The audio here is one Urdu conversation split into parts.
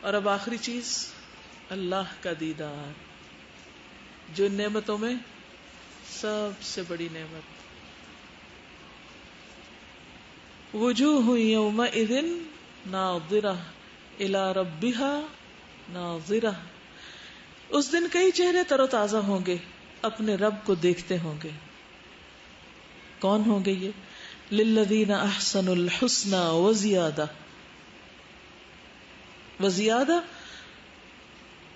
اور اب آخری چیز اللہ کا دیدار، جو ان نعمتوں میں سب سے بڑی نعمت. وجوہ یومئذ ناظرہ الی ربہا ناظرہ، اس دن کئی چہرے تر و تازہ ہوں گے، اپنے رب کو دیکھتے ہوں گے. کون ہوں گے یہ؟ للذین احسنوا الحسنى وزیادہ. وزیادہ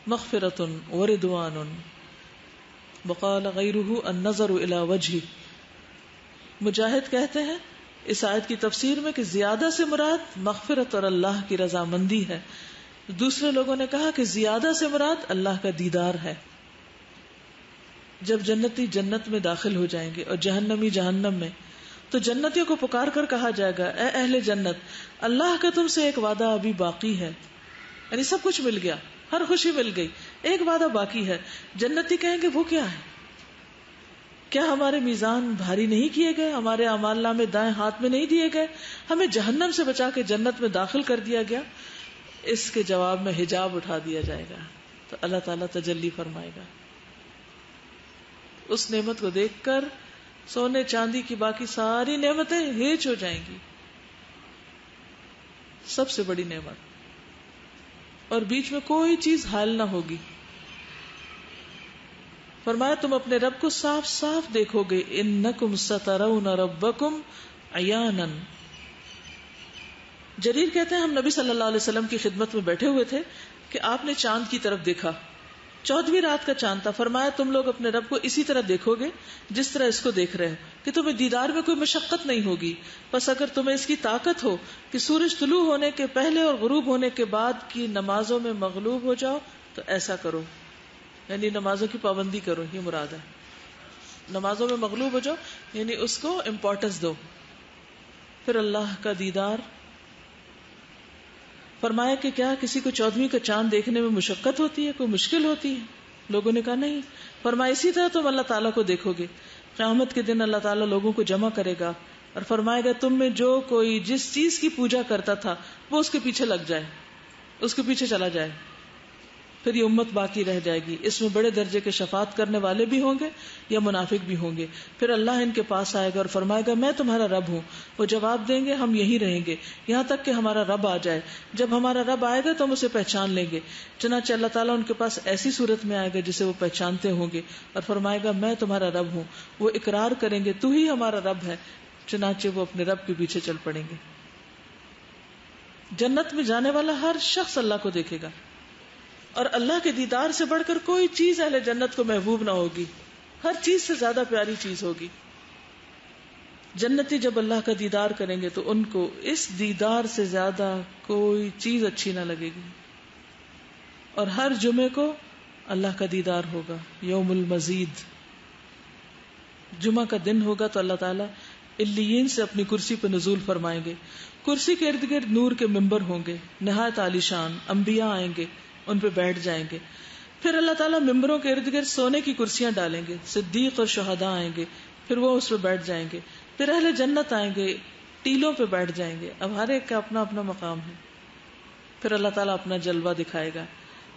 مغفرۃ ورضوان، وقال غیرہ النظر الی وجہہ. مجاہد کہتے ہیں اس آیت کی تفسیر میں کہ زیادہ سے مراد مغفرت اور اللہ کی رضامندی ہے. دوسرے لوگوں نے کہا کہ زیادہ سے مراد اللہ کا دیدار ہے. جب جنتی جنت میں داخل ہو جائیں گے اور جہنمی جہنم میں، تو جنتیوں کو پکار کر کہا جائے گا اے اہل جنت، اللہ کا تم سے ایک وعدہ ابھی باقی ہے. یعنی سب کچھ مل گیا، ہر خوشی مل گئی، ایک وعدہ باقی ہے. جنتی کہیں گے وہ کیا ہے؟ کیا ہمارے میزان بھاری نہیں کیے گئے، ہمارے اعمال نامے دائیں ہاتھ میں نہیں دیے گئے، ہمیں جہنم سے بچا کے جنت میں داخل کر دیا گیا؟ اس کے جواب میں حجاب اٹھا دیا جائے گا تو اللہ تعالیٰ تجلی فرمائے گا. اس نعمت کو دیکھ کر سونے چاندی کی باقی ساری نعمتیں ہیچ ہو جائیں گی. سب سے بڑی نعمت، اور بیچ میں کوئی چیز حائل نہ ہوگی. فرمایا تم اپنے رب کو صاف صاف دیکھو گے. انکم سترون ربکم عیانا. جریر کہتے ہیں ہم نبی صلی اللہ علیہ وسلم کی خدمت میں بیٹھے ہوئے تھے کہ آپ نے چاند کی طرف دیکھا. 14ویں رات کا چاند تھا. فرمایا تم لوگ اپنے رب کو اسی طرح دیکھو گے جس طرح اس کو دیکھ رہے ہو، کہ تمہیں دیدار میں کوئی مشقت نہیں ہوگی. بس اگر تمہیں اس کی طاقت ہو کہ سورج طلوع ہونے کے پہلے اور غروب ہونے کے بعد کی نمازوں میں مغلوب ہو جاؤ تو ایسا کرو. یعنی نمازوں کی پابندی کرو، یہ مراد ہے. نمازوں میں مغلوب ہو جاؤ یعنی اس کو امپورٹنس دو. پھر اللہ کا دیدار. فرمایا کہ کیا کسی کو 14ویں کا چاند دیکھنے میں مشقت ہوتی ہے، کوئی مشکل ہوتی ہے؟ لوگوں نے کہا نہیں. فرمایا اسی طرح تم اللہ تعالیٰ کو دیکھو گے. قیامت کے دن اللہ تعالیٰ لوگوں کو جمع کرے گا اور فرمائے گا تم میں جو کوئی جس چیز کی پوجا کرتا تھا وہ اس کے پیچھے لگ جائے، اس کے پیچھے چلا جائے. پھر یہ امت باقی رہ جائے گی. اس میں بڑے درجے کے شفاعت کرنے والے بھی ہوں گے یا منافق بھی ہوں گے. پھر اللہ ان کے پاس آئے گا اور فرمائے گا میں تمہارا رب ہوں. وہ جواب دیں گے ہم یہی رہیں گے یہاں تک کہ ہمارا رب آ جائے. جب ہمارا رب آئے گا تو ہم اسے پہچان لیں گے. چنانچہ اللہ تعالیٰ ان کے پاس ایسی صورت میں آئے گا جسے وہ پہچانتے ہوں گے اور فرمائے گا میں تمہارا رب ہوں. وہ اقرار کریں گے تو ہی ہمارا رب ہے. چنانچہ وہ اپنے رب کے پیچھے چل پڑیں گے. جنت میں جانے والا ہر شخص اللہ کو دیکھے گا، اور اللہ کے دیدار سے بڑھ کر کوئی چیز اہل جنت کو محبوب نہ ہوگی. ہر چیز سے زیادہ پیاری چیز ہوگی. جنتی جب اللہ کا دیدار کریں گے تو ان کو اس دیدار سے زیادہ کوئی چیز اچھی نہ لگے گی. اور ہر جمعے کو اللہ کا دیدار ہوگا. یوم المزید جمعہ کا دن ہوگا تو اللہ تعالیٰ علیین سے اپنی کرسی پہ نزول فرمائیں گے. کرسی کے ارد گرد نور کے ممبر ہوں گے نہایت عالیشان. انبیاء آئیں گے ان پہ بیٹھ جائیں گے. پھر اللہ تعالیٰ ممبروں کے ارد گرد سونے کی کرسیاں ڈالیں گے. صدیق اور شہداء آئیں گے پھر وہ اس پہ بیٹھ جائیں گے. پھر اہل جنت آئیں گے ٹیلوں پہ بیٹھ جائیں گے. اب ہر ایک کا اپنا اپنا مقام ہے. پھر اللہ تعالیٰ اپنا جلوہ دکھائے گا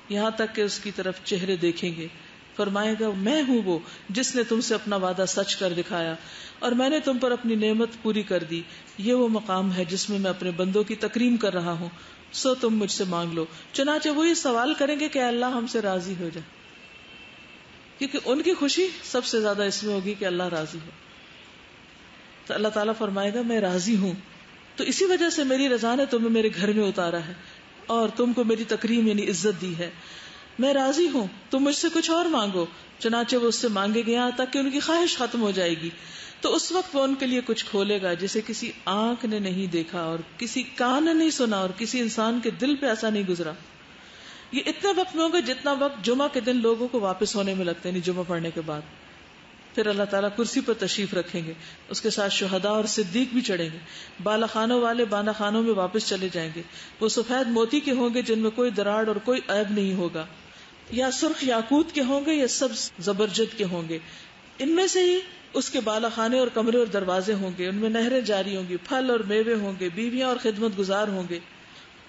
یہاں تک کہ اس کی طرف چہرے دیکھیں گے. فرمائے گا میں ہوں وہ جس نے تم سے اپنا وعدہ سچ کر دکھایا اور میں نے تم پر اپنی نعمت پوری کر دی. یہ وہ مقام ہے جس میں اپنے بندوں کی تکریم کر رہا ہوں. سو تم مجھ سے مانگ لو. چنانچہ وہ یہ سوال کریں گے کہ اللہ ہم سے راضی ہو جائے، کیونکہ ان کی خوشی سب سے زیادہ اس میں ہوگی کہ اللہ راضی ہو. تو اللہ تعالیٰ فرمائے گا میں راضی ہوں، تو اسی وجہ سے میری رضا نے تمہیں میرے گھر میں اتارا ہے اور تم کو میری تکریم یعنی عزت دی ہے. میں راضی ہوں، تم مجھ سے کچھ اور مانگو. چنانچہ وہ اس سے مانگے گے یہاں تک کہ ان کی خواہش ختم ہو جائے گی. تو اس وقت وہ ان کے لیے کچھ کھولے گا جسے کسی آنکھ نے نہیں دیکھا اور کسی کان نے نہیں سنا اور کسی انسان کے دل پہ ایسا نہیں گزرا. یہ اتنے وقت میں ہوگا جتنا وقت جمعہ کے دن لوگوں کو واپس ہونے میں لگتے ہیں، جمعہ پڑھنے کے بعد. پھر اللہ تعالیٰ کرسی پر تشریف رکھیں گے، اس کے ساتھ شہداء اور صدیق بھی چڑھیں گے. بالا خانوں والے بالا خانوں میں واپس چلے جائیں گے. وہ سفید موتی کے ہوں گے جن میں کوئی دراڑ اور کوئی عیب نہیں ہوگا، یا سرخ یاقوت کے ہوں گے یا سبز زبرجد کے ہوں گے. ان میں سے ہی اس کے بالا خانے اور کمرے اور دروازے ہوں گے، ان میں نہریں جاری ہوں گی، پھل اور میوے ہوں گے، بیویاں اور خدمت گزار ہوں گے.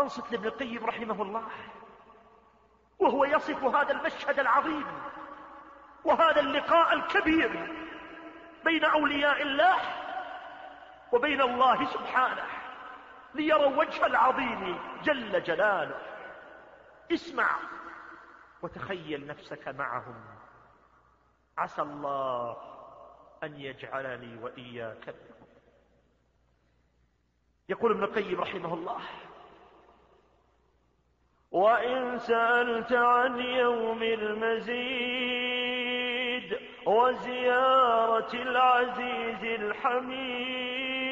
أنصت لابن القيم رحمه الله وهو يصف هذا المشهد العظيم وهذا اللقاء الكبير بين أولياء الله وبين الله سبحانه ليروا وجه العظيم جل جلاله. اسمع وتخيل نفسك معهم، عسى الله أن يجعلني وإياك منهم. يقول ابن القيم رحمه الله: وإن سألت عن يوم المزيد وزيارة العزيز الحميد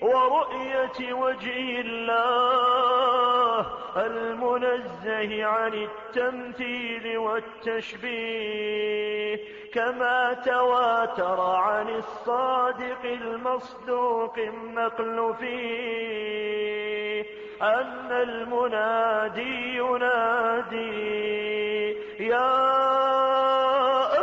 ورؤية وجه الله المنزه عن التمثيل والتشبيه كما تواتر عن الصادق المصدوق النقل فيه أن المنادي ينادي: يا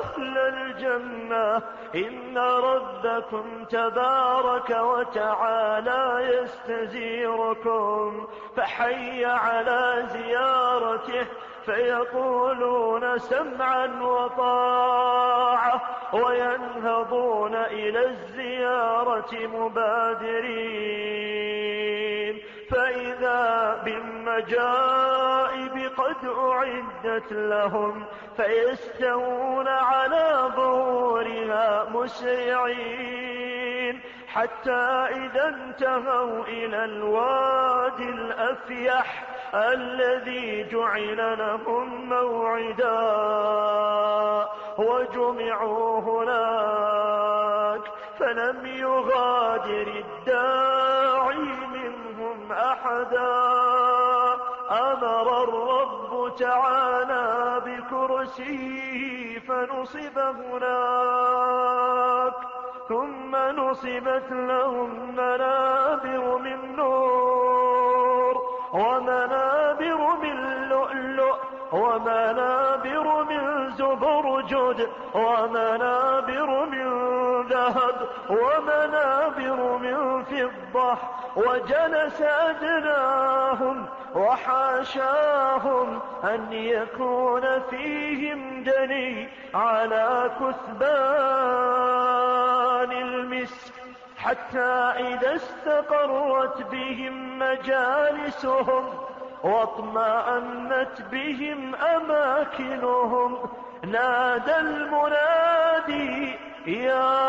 أهل الجنة إن ربكم تبارك وتعالى يستزيركم، فحي على زيارته فيقولون سمعا وطاعة وينهضون إلى الزيارة مبادرين، فإذا بالمجائب قد أعدت لهم فيستوون على ظهورها مسرعين، حتى إذا انتهوا إلى الوادي الأفيح الذي جعل لهم موعدا وجمعوا هناك فلم يغادر الداعي منهم أحدا، أمر الرب تعالى بكرسيه فنصب هناك، ثم نصبت لهم منابر من نور ومنابر من لؤلؤ ومنابر من زبرجد ومنابر من ذهب ومنابر من فضة، وجلس أدناهم وحاشاهم أن يكون فيهم دني على كثبان المسك، حتى إذا استقرت بهم مجالسهم واطمأنت بهم أماكنهم نادى المنادي يا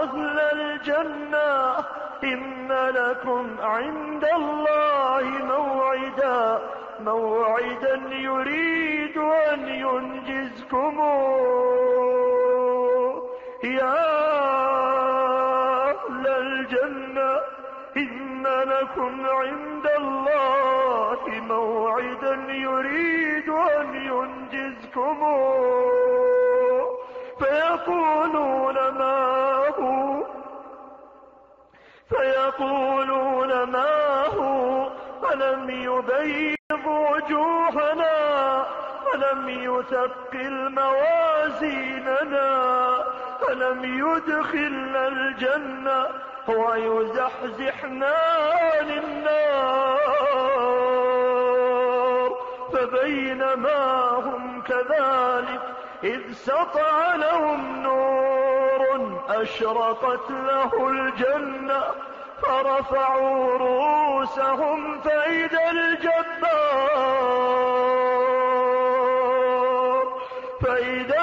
أهل الجنة إن لكم عند الله موعدا يريد أن ينجزكموه. يا أهل الجنة إن لكم عند الله موعدا يريد أن ينجزكموه. فيقولون ما هو ألم يبيض وجوهنا ألم يثقل موازيننا ألم يدخلنا الجنة ويزحزحنا عن النار. فبينما هم كذلك إذ سطع لهم نور أشرقت له الجنة فرفعوا رؤوسهم فإذا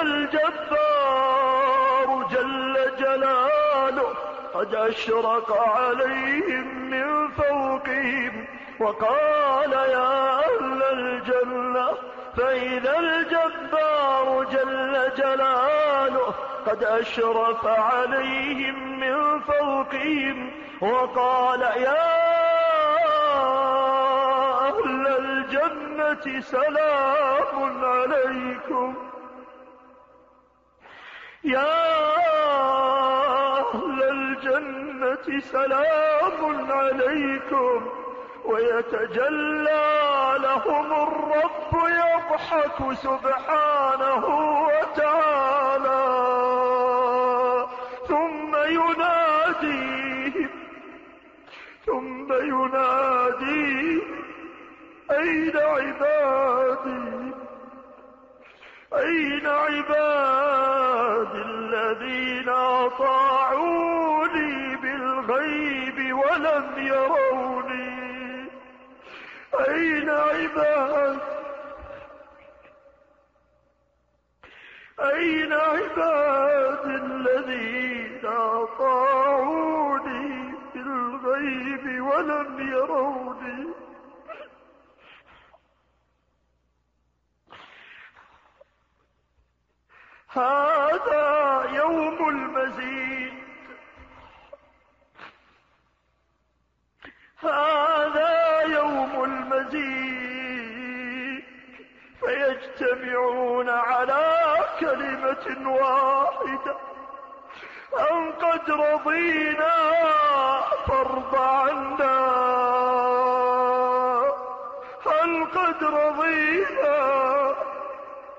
الجبار جل جلاله قد أشرق عليهم من فوقهم وقال يا أهل الجنة. فإذا الجبار جل جلاله قد أشرف عليهم من فوقهم وقال يا أهل الجنة سلام عليكم، يا أهل الجنة سلام عليكم. ويتجلى لهم الرب يضحك سبحانه وتعالى ثم ينادي أين عبادي أين عبادي الذين أطاعوني بالغيب ولم يروني أين عبادي الذين أطاعوني بالغيب ولم يروني. هذا يوم المزيد، هذا يوم المزيد. فيجتمعون على كلمة واحدة أن قد رضينا فارض عنا، هل قد رضينا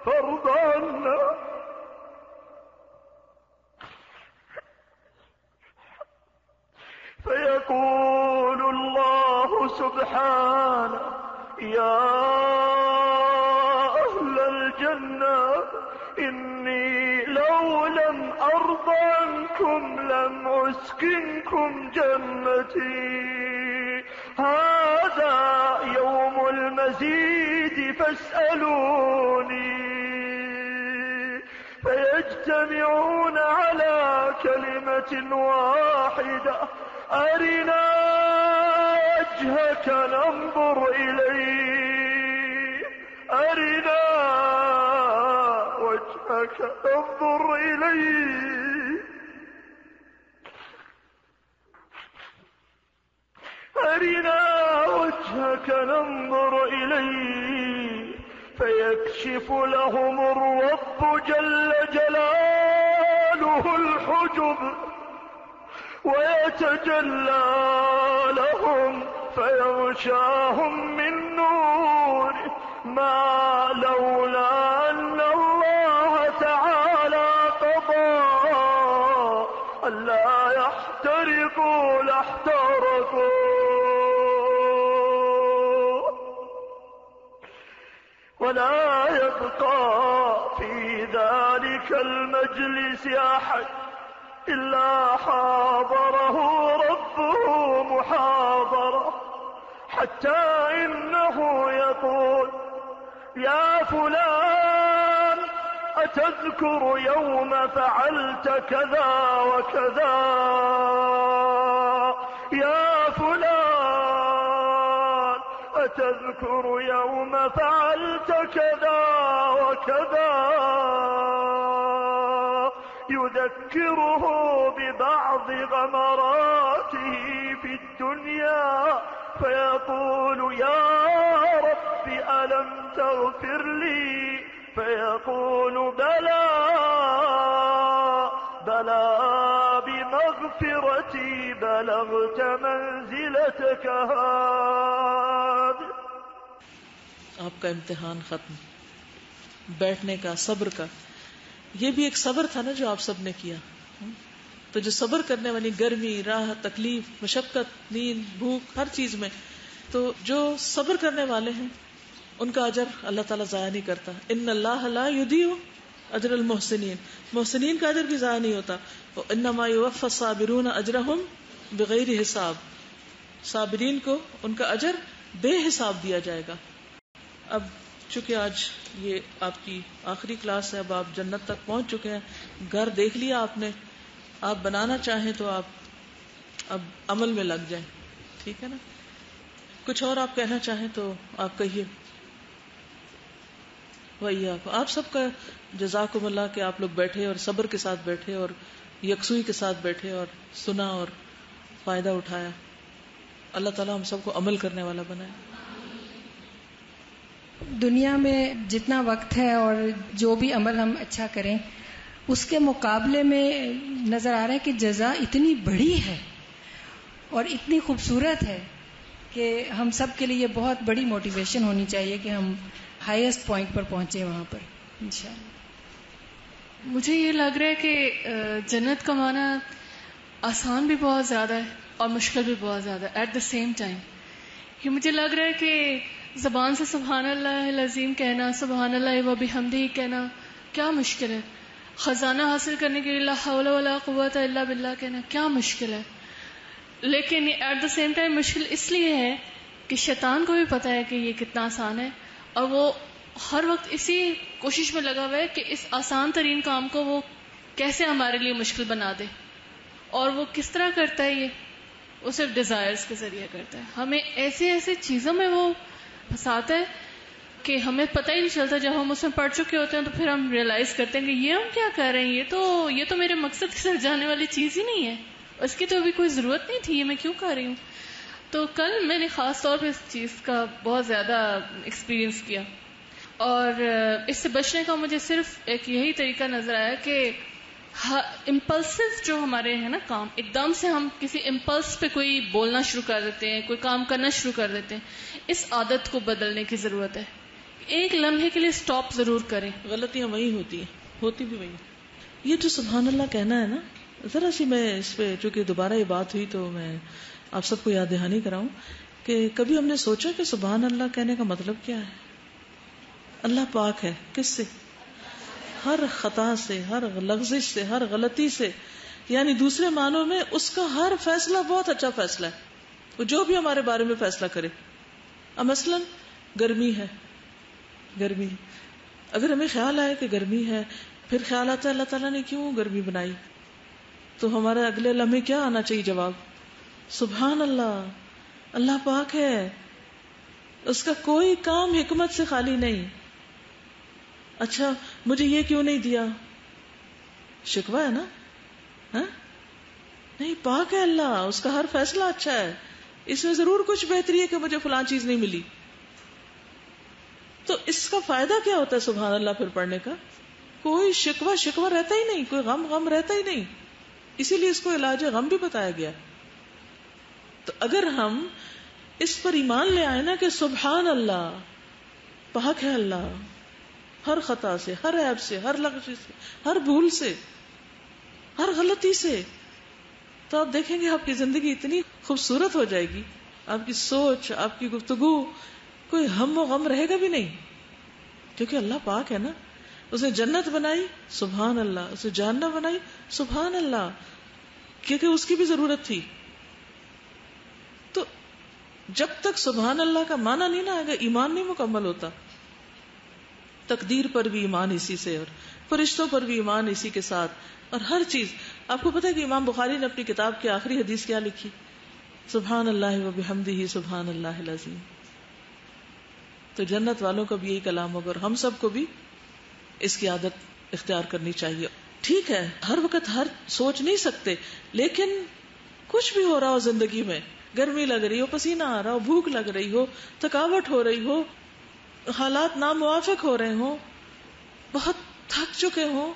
فارض عنا. فيقول الله سبحانه يا أهل الجنة إني لو لم أرض عنكم لم أسكنكم جنتي. هذا يوم المزيد فاسألوني. فيجتمعون على كلمة واحدة أرنا وجهك ننظر إليه، أرنا وجهك ننظر إليه، أرنا وجهك ننظر إليه. فيكشف لهم الرب جل جلاله الحجب ويتجلى لهم فيغشاهم من نور ما لولا أن الله تعالى قضى ألا يحترقوا لاحترقوا. ولا يبقى في ذلك المجلس أحد إلا حاضره ربه محاضرة، حتى إنه يقول: يا فلان أتذكر يوم فعلت كذا وكذا؟ يا فلان أتذكر يوم فعلت كذا وكذا؟ يذكره ببعض غمراته في الدنيا فيقول: يا رب ألم تغفر لي؟ فيقول: بلى بمغفرتي بلغت منزلتك هذه. آپ کا امتحان ختم، بیٹھنے کا، صبر کا. یہ بھی ایک صبر تھا نا جو آپ سب نے کیا. تو جو صبر کرنے والی، گرمی، راہ، تکلیف، مشقت، نیند، بھوک، ہر چیز میں، تو جو صبر کرنے والے ہیں ان کا اجر اللہ تعالیٰ ضائع نہیں کرتا. ان اللہ لا یضیع اجر المحسنین، محسنین کا اجر بھی ضائع نہیں ہوتا. انما یوفی الصابرون اجرہم بغیر حساب، صابرین کو ان کا اجر بے حساب دیا جائے گا. اب چونکہ آج یہ آپ کی آخری کلاس ہے، اب آپ جنت تک پہنچ چکے ہیں، گھر دیکھ لیا آپ نے، آپ بنانا چاہیں تو آپ اب عمل میں لگ جائیں. ٹھیک ہے نا؟ کچھ اور آپ کہنا چاہیں تو آپ کہیے. وَإِيَّاكُمْ، آپ سب کا جزاکم اللہ کہ آپ لوگ بیٹھے اور صبر کے ساتھ بیٹھے اور یکسوئی کے ساتھ بیٹھے اور سنا اور فائدہ اٹھایا. اللہ تعالیٰ ہم سب کو عمل کرنے والا بنائے. دنیا میں جتنا وقت ہے اور جو بھی عمل ہم اچھا کریں اس کے مقابلے میں نظر آ رہا ہے کہ جزا اتنی بڑی ہے اور اتنی خوبصورت ہے کہ ہم سب کے لیے بہت بڑی موٹیویشن ہونی چاہیے کہ ہم ہائیسٹ پوائنٹ پر پہنچے وہاں پر انشاءاللہ. مجھے یہ لگ رہا ہے کہ جنت کمانا آسان بھی بہت زیادہ ہے اور مشکل بھی بہت زیادہ ہے ایٹ دا سیم ٹائم. کہ مجھے لگ رہا ہے کہ زبان سے سبحان اللہ العظیم کہنا، سبحان اللہ و بحمدہ کہنا کیا مشکل ہے. خزانہ حاصل کرنے کے لیے لا حول ولا قوت الا باللہ کہنا کیا مشکل ہے. لیکن ایٹ دا سیم ٹائم مشکل اس لیے ہے کہ شیطان کو بھی پتہ ہے کہ یہ کتنا آسان ہے اور وہ ہر وقت اسی کوشش میں لگا ہوا ہے کہ اس آسان ترین کام کو وہ کیسے ہمارے لیے مشکل بنا دے. اور وہ کس طرح کرتا ہے؟ وہ صرف ڈیزائرز کے ذریعے کرتا ہے. ہمیں ایسے ایسے چیزوں میں وہ پھنساتا ہے کہ ہمیں پتہ ہی نہیں چلتا. جب ہم اس میں پڑ چکے ہوتے ہیں تو پھر ہم ریئلائز کرتے ہیں کہ یہ ہم کیا کر رہے ہیں، یہ تو میرے مقصد کی طرف جانے والی چیز ہی نہیں ہے، اس کی تو ابھی کوئی ضرورت نہیں تھی، یہ میں کیوں کر رہی ہوں. تو کل میں نے خاص طور پہ اس چیز کا بہت زیادہ ایکسپیرینس کیا اور اس سے بچنے کا مجھے صرف ایک یہی طریقہ نظر آیا کہ امپلسو جو ہمارے ہیں نا کام، ایک دم سے ہم کسی امپلس پہ کوئی بولنا شروع کر دیتے ہیں، کوئی کام کرنا شروع کر دیتے ہیں. اس عادت کو بدلنے کی ضرورت ہے. ایک لمحے کے لیے سٹاپ ضرور کریں. غلطیاں وہی ہوتی ہیں، ہوتی بھی وہی. یہ جو سبحان اللہ کہنا ہے نا، ذرا سی میں اس پہ چونکہ دوبارہ یہ بات ہوئی تو میں آپ سب کو یاد دہانی کراؤں کہ کبھی ہم نے سوچا کہ سبحان اللہ کہنے کا مطلب کیا ہے. اللہ پاک ہے کس سے؟ ہر خطا سے، ہر لغزش سے، ہر غلطی سے. یعنی دوسرے معنوں میں اس کا ہر فیصلہ بہت اچھا فیصلہ ہے. وہ جو بھی ہمارے بارے میں فیصلہ کرے. اب مثلا گرمی ہے، اگر ہمیں خیال آئے کہ گرمی ہے، پھر خیال آتا ہے اللہ تعالیٰ نے کیوں گرمی بنائی، تو ہمارے اگلے لمحے کیا آنا چاہیے جواب؟ سبحان اللہ، اللہ پاک ہے، اس کا کوئی کام حکمت سے خالی نہیں. اچھا مجھے یہ کیوں نہیں دیا، شکوہ ہے نا؟ نہیں، پاک ہے اللہ، اس کا ہر فیصلہ اچھا ہے، اس میں ضرور کچھ بہتری ہے کہ مجھے فلاں چیز نہیں ملی. تو اس کا فائدہ کیا ہوتا ہے سبحان اللہ پھر پڑھنے کا؟ کوئی شکوہ رہتا ہی نہیں، کوئی غم رہتا ہی نہیں. اسی لیے اس کو علاج غم بھی بتایا گیا. تو اگر ہم اس پر ایمان لے آئے نا کہ سبحان اللہ، پاک ہے اللہ ہر خطا سے، ہر عیب سے، ہر لغزش سے، ہر بھول سے، ہر غلطی سے، تو آپ دیکھیں گے آپ کی زندگی اتنی خوبصورت ہو جائے گی. آپ کی سوچ، آپ کی گفتگو، کوئی ہم و غم رہے گا بھی نہیں. کیونکہ اللہ پاک ہے نا. اس نے جنت بنائی سبحان اللہ, اس نے جہنم بنائی سبحان اللہ, کیونکہ اس کی بھی ضرورت تھی. تو جب تک سبحان اللہ کا معنی نہیں نہ آئے گا ایمان نہیں مکمل ہوتا. تقدیر پر بھی ایمان اسی سے, اور فرشتوں پر بھی ایمان اسی کے ساتھ, اور ہر چیز. آپ کو پتا ہے کہ امام بخاری نے اپنی کتاب کی آخری حدیث کیا لکھی؟ سبحان اللہ و بحمدہ سبحان اللہ العظیم. تو جنت والوں کا بھی یہی کلام ہوگا, اور ہم سب کو بھی اس کی عادت اختیار کرنی چاہیے. ٹھیک ہے ہر وقت ہر سوچ نہیں سکتے, لیکن کچھ بھی ہو رہا ہو زندگی میں, گرمی لگ رہی ہو, پسینہ آ رہا ہو, بھوک لگ رہی ہو, تھکاوٹ ہو رہی ہو, حالات ناموافق ہو رہے ہوں, بہت تھک چکے ہوں,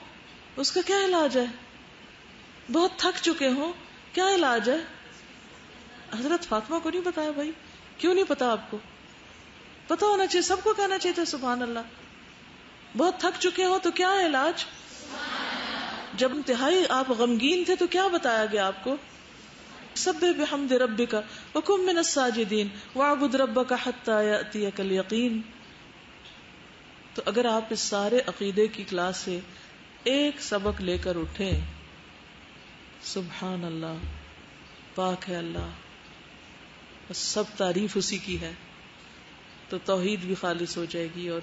اس کا کیا علاج ہے؟ بہت تھک چکے ہوں, کیا علاج ہے؟ حضرت فاطمہ کو نہیں بتایا بھائی؟ کیوں نہیں پتا آپ کو؟ پتا ہونا چاہیے, سب کو کہنا چاہیے تھا سبحان اللہ. بہت تھک چکے ہو تو کیا ہے علاج؟ جب انتہائی آپ غمگین تھے تو کیا بتایا گیا آپ کو؟ سبح بحمد ربک وکن من الساجدین واعبد ربک حتی یأتیک الیقین. تو اگر آپ اس سارے عقیدے کی کلاس سے ایک سبق لے کر اٹھیں, سبحان اللہ, پاک ہے اللہ, بس سب تعریف اسی کی ہے, تو توحید بھی خالص ہو جائے گی, اور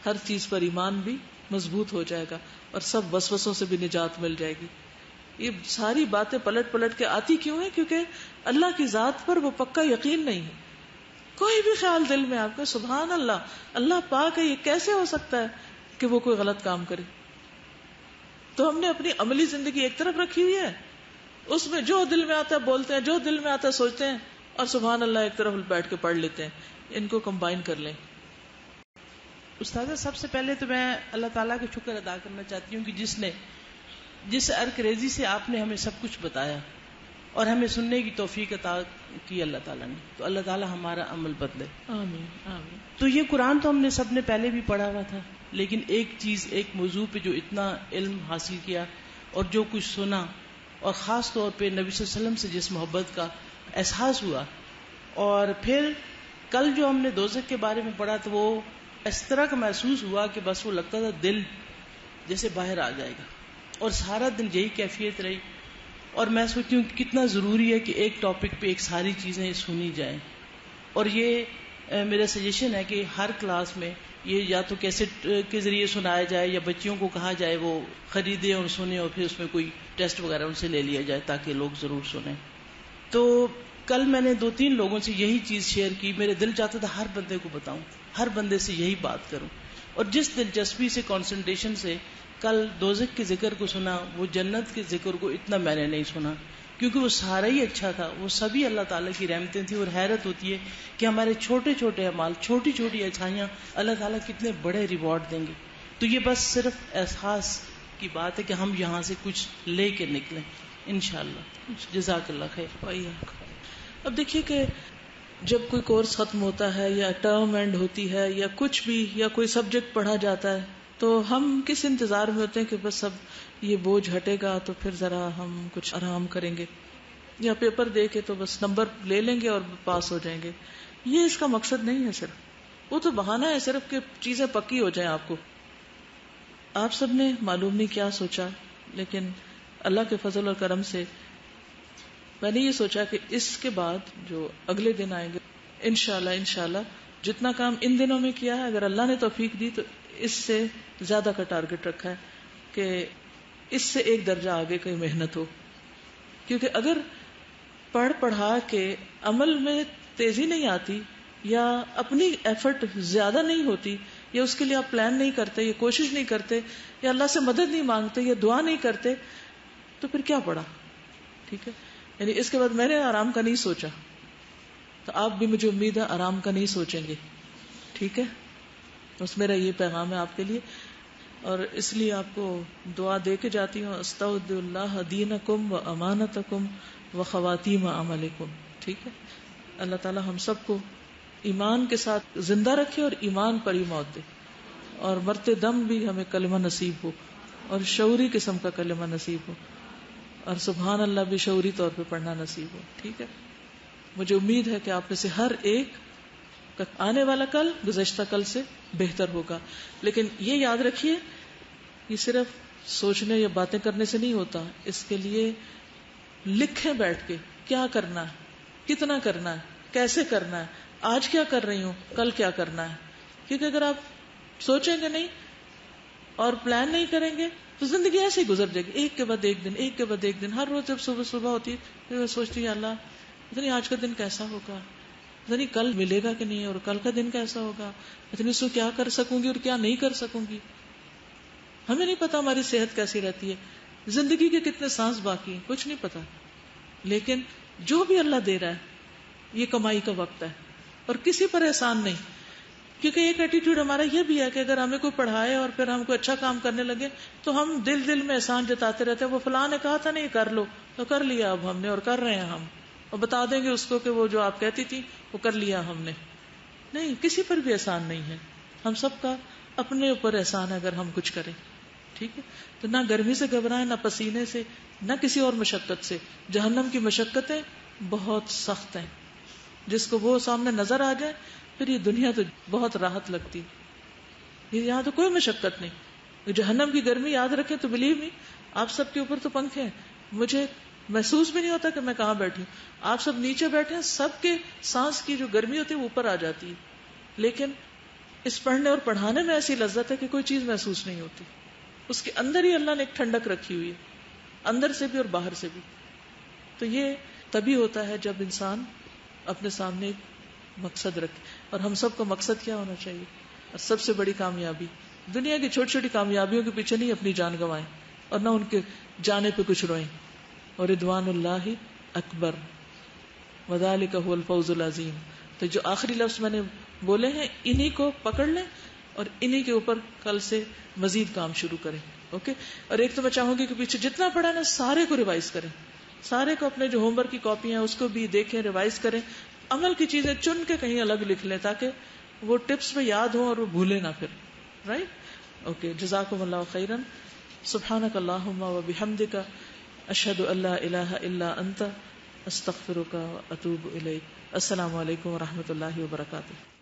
ہر چیز پر ایمان بھی مضبوط ہو جائے گا, اور سب وسوسوں سے بھی نجات مل جائے گی. یہ ساری باتیں پلٹ پلٹ کے آتی کیوں ہیں؟ کیونکہ اللہ کی ذات پر وہ پکا یقین نہیں ہے. کوئی بھی خیال دل میں آپ کا سبحان اللہ, اللہ پاک ہے, یہ کیسے ہو سکتا ہے کہ وہ کوئی غلط کام کرے؟ تو ہم نے اپنی عملی زندگی ایک طرف رکھی ہوئی ہے, اس میں جو دل میں آتا ہے بولتے ہیں, جو دل میں آتا ہے سوچتے ہیں, اور سبحان اللہ ایک طرف بیٹھ کے پڑھ لیتے ہیں. ان کو کمبائن کر لیں. استاذہ سب سے پہلے تو میں اللہ تعالیٰ کا شکر ادا کرنا چاہتی ہوں کہ جس ارکریزی سے آپ نے ہمیں سب کچھ بتایا اور ہمیں سننے کی توفیق عطا کی اللہ تعالیٰ نے, تو اللہ تعالیٰ ہمارا عمل بدلے. آمین آمین. تو یہ قرآن تو ہم نے سب نے پہلے بھی پڑھا ہوا تھا, لیکن ایک چیز, ایک موضوع پہ جو اتنا علم حاصل کیا اور جو کچھ سنا, اور خاص طور پہ نبی صلی اللہ علیہ وسلم سے جس محبت کا احساس ہوا, اور پھر کل جو ہم نے دوزخ کے بارے میں پڑھا تو وہ اس طرح کا محسوس ہوا کہ بس وہ لگتا تھا دل جیسے باہر آ جائے گا, اور سارا دن یہی کیفیت رہی. اور میں سوچتی ہوں کتنا ضروری ہے کہ ایک ٹاپک پہ ایک ساری چیزیں سنی جائیں, اور یہ میرا سجیشن ہے کہ ہر کلاس میں یہ یا تو کیسٹ کے ذریعے سنایا جائے, یا بچیوں کو کہا جائے وہ خریدیں اور سنیں, اور پھر اس میں کوئی ٹیسٹ وغیرہ ان سے لے لیا جائے تاکہ لوگ ضرور سنیں. تو کل میں نے 2-3 لوگوں سے یہی چیز شیئر کی, میرے دل چاہتا تھا ہر بندے کو بتاؤں, ہر بندے سے یہی بات کروں. اور جس دلچسپی سے, کنسنٹریشن سے کل دوزخ کے ذکر کو سنا, وہ جنت کے ذکر کو اتنا میں نے نہیں سنا, کیونکہ وہ سارا ہی اچھا تھا, وہ سبھی اللہ تعالیٰ کی رحمتیں تھیں. اور حیرت ہوتی ہے کہ ہمارے چھوٹے چھوٹے اعمال, چھوٹی چھوٹی اچھائیاں اللہ تعالیٰ کتنے بڑے ریوارڈ دیں گے. تو یہ بس صرف احساس کی بات ہے کہ ہم یہاں سے کچھ لے کے نکلیں انشاءاللہ. جزاک اللہ خیر. اب دیکھیے کہ جب کوئی کورس ختم ہوتا ہے, یا ٹرم اینڈ ہوتی ہے, یا کچھ بھی, یا کوئی سبجیکٹ پڑھا جاتا ہے, تو ہم کس انتظار میں ہوتے ہیں کہ بس اب یہ بوجھ ہٹے گا تو پھر ذرا ہم کچھ آرام کریں گے, یا پیپر دے کے تو بس نمبر لے لیں گے اور پاس ہو جائیں گے. یہ اس کا مقصد نہیں ہے, صرف وہ تو بہانہ ہے صرف کہ چیزیں پکی ہو جائیں. آپ کو, آپ سب نے معلوم نہیں کیا سوچا, لیکن اللہ کے فضل اور کرم سے میں نے یہ سوچا کہ اس کے بعد جو اگلے دن آئیں گے انشاءاللہ جتنا کام ان دنوں میں کیا ہے, اگر اللہ نے توفیق دی تو اس سے زیادہ کا ٹارگٹ رکھا ہے کہ اس سے ایک درجہ آگے کوئی محنت ہو. کیونکہ اگر پڑھا کے عمل میں تیزی نہیں آتی, یا اپنی ایفرٹ زیادہ نہیں ہوتی, یا اس کے لیے آپ پلان نہیں کرتے, یا کوشش نہیں کرتے, یا اللہ سے مدد نہیں مانگتے, یا دعا نہیں کرتے, تو پھر کیا پڑھا. ٹھیک ہے, یعنی اس کے بعد میں نے آرام کا نہیں سوچا, تو آپ بھی مجھے امید ہے آرام کا نہیں سوچیں گے. ٹھیک ہے, بس میرا یہ پیغام ہے آپ کے لیے, اور اس لیے آپ کو دعا دے کے جاتی ہوں, استودع اللہ دینکم و امانتکم و خواتیم عملکم. ٹھیک ہے, اللہ تعالی ہم سب کو ایمان کے ساتھ زندہ رکھے اور ایمان پر ہی موت دے, اور مرتے دم بھی ہمیں کلمہ نصیب ہو, اور شعوری قسم کا کلمہ نصیب ہو, اور سبحان اللہ بھی شعوری طور پہ پڑھنا نصیب ہو. ٹھیک ہے, مجھے امید ہے کہ آپ میں سے ہر ایک کہ آنے والا کل گزشتہ کل سے بہتر ہوگا. لیکن یہ یاد رکھیے، یہ صرف سوچنے یا باتیں کرنے سے نہیں ہوتا. اس کے لیے لکھیں بیٹھ کے کیا کرنا ہے، کتنا کرنا ہے، کیسے کرنا ہے، آج کیا کر رہی ہوں، کل کیا کرنا ہے. کیونکہ اگر آپ سوچیں گے نہیں اور پلان نہیں کریں گے تو زندگی ایسے ہی گزر جائے گی، ایک کے بعد ایک دن، ایک کے بعد ایک دن. ہر روز جب صبح صبح ہوتی ہے پھر میں سوچتی ہوں اللہ پتہ نہیں آج کا دن کیسا ہوگا، پتہ نہیں کل ملے گا کہ نہیں، اور کل کا دن کیسا ہوگا، پتہ نہیں اس کو کیا کر سکوں گی اور کیا نہیں کر سکوں گی. ہمیں نہیں پتا ہماری صحت کیسی رہتی ہے، زندگی کے کتنے سانس باقی ہیں، کچھ نہیں پتا. لیکن جو بھی اللہ دے رہا ہے یہ کمائی کا وقت ہے اور کسی پر احسان نہیں. کیونکہ ایک ایٹیٹیوڈ ہمارا یہ بھی ہے کہ اگر ہمیں کوئی پڑھائے اور پھر ہم کوئی اچھا کام کرنے لگے تو ہم دل دل میں احسان جتاتے رہتے ہیں. وہ فلاں نے کہا تھا نہیں کر لو تو کر لیا اب ہم نے اور کر رہے ہیں ہم، اور بتا دیں گے اس کو کہ وہ جو آپ کہتی تھی وہ کر لیا ہم نے. نہیں، کسی پر بھی احسان نہیں ہے، ہم سب کا اپنے اوپر احسان ہے اگر ہم کچھ کریں. ٹھیک ہے، تو نہ گرمی سے گھبرائیں، نہ پسینے سے، نہ کسی اور مشقت سے. جہنم کی مشقتیں بہت سخت ہیں، جس کو وہ سامنے نظر آ جائے پھر یہ دنیا تو بہت راحت لگتی. یہاں تو کوئی مشقت نہیں. جہنم کی گرمی یاد رکھیں تو بلیو می، آپ سب کے اوپر تو پنکھے ہیں، مجھے محسوس بھی نہیں ہوتا کہ میں کہاں بیٹھی ہوں. آپ سب نیچے بیٹھے ہیں، سب کے سانس کی جو گرمی ہوتی ہے وہ اوپر آ جاتی ہے. لیکن اس پڑھنے اور پڑھانے میں ایسی لذت ہے کہ کوئی چیز محسوس نہیں ہوتی. اس کے اندر ہی اللہ نے ایک ٹھنڈک رکھی ہوئی ہے، اندر سے بھی اور باہر سے بھی. تو یہ تبھی ہوتا ہے جب انسان اپنے سامنے ایک مقصد رکھے. اور ہم سب کو مقصد کیا ہونا چاہیے؟ اور سب سے بڑی کامیابی، دنیا کی چھوٹی چھوٹی کامیابیوں کے پیچھے نہیں اپنی جان گنوائیں اور نہ ان کے جانے پہ کچھ روئیں. اور رضوان اللہ اکبر وذالک هو الفوز العظیم. تو جو آخری لفظ میں نے بولے ہیں انہی کو پکڑ لیں اور انہی کے اوپر کل سے مزید کام شروع کریں. اوکے. اور ایک تو میں چاہوں گی کہ پیچھے جتنا پڑھا نا سارے کو ریوائز کریں، سارے کو اپنے جو ہوم ورک کی کاپی ہیں اس کو بھی دیکھیں، ریوائز کریں. عمل کی چیزیں چن کے کہیں الگ لکھ لیں تاکہ وہ ٹپس میں یاد ہوں اور وہ بھولے نہ پھر. رائٹ. اوکے. جزاکم اللہ خیرا. سبحانک اللہم و بحمدک، اشہد ان لا الہ الا انت، استغفرک و اتوب الیک. السلام علیکم و رحمۃ اللہ وبرکاتہ.